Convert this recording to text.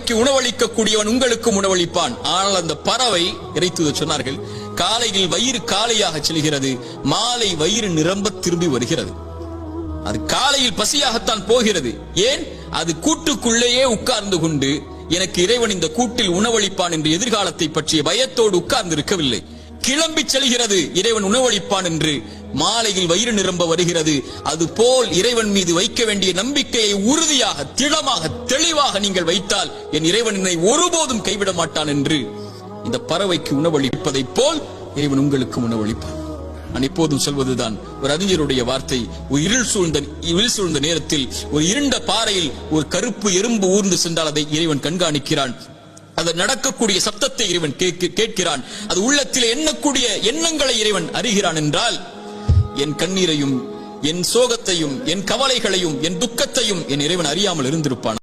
பறவைக்கு உணவளிக்கக்கூடியவன் உங்களுக்கும் உணவளிப்பான். ஆனால் அந்த பறவை இறைத்து சொன்னார்கள், காலையில் வயிறு காலையாக செல்கிறது, மாலை வயிறு நிரம்ப திரும்பி வருகிறது. அது காலையில் பசியாகத்தான் போகிறது. ஏன்? அது கூட்டுக்குள்ளேயே உட்கார்ந்து கொண்டு எனக்கு இறைவன் இந்த கூட்டில் உணவளிப்பான் என்று எதிர்காலத்தை பற்றிய பயத்தோடு உட்கார்ந்து இருக்கவில்லை. கிளம்பி செல்கிறது, இறைவன் உணவளிப்பான் என்று. மாலையில் வயிறு நிரம்ப வருகிறது. அதுபோல் இறைவன் மீது வைக்க வேண்டிய நம்பிக்கையை உறுதியாக, திடமாக, தெளிவாக நீங்கள் வைத்தால் என் இறைவன் என்னை ஒருபோதும் கைவிட மாட்டான் என்று இந்த பறவைக்கு உணவளிப்பதை போல் இறைவன் உங்களுக்கு உணவளிப்பான். நான் எப்போதும் சொல்வதுதான் ஒரு அறிஞருடைய வார்த்தை. ஒரு இருள் சூழ்ந்த நேரத்தில் ஒரு இருண்ட பாறையில் ஒரு கருப்பு எறும்பு ஊர்ந்து சென்றால் அதை இறைவன் கண்காணிக்கிறான். அது நடக்கக்கூடிய சப்தத்தை இறைவன் கேட்கிறான். அது உள்ளத்தில் எண்ணக்கூடிய எண்ணங்களை இறைவன் அறிகிறான் என்றால், என் கண்ணீரையும், என் சோகத்தையும், என் கவலைகளையும், என் துக்கத்தையும் என் இறைவன் அறியாமல் இருந்திருப்பான்.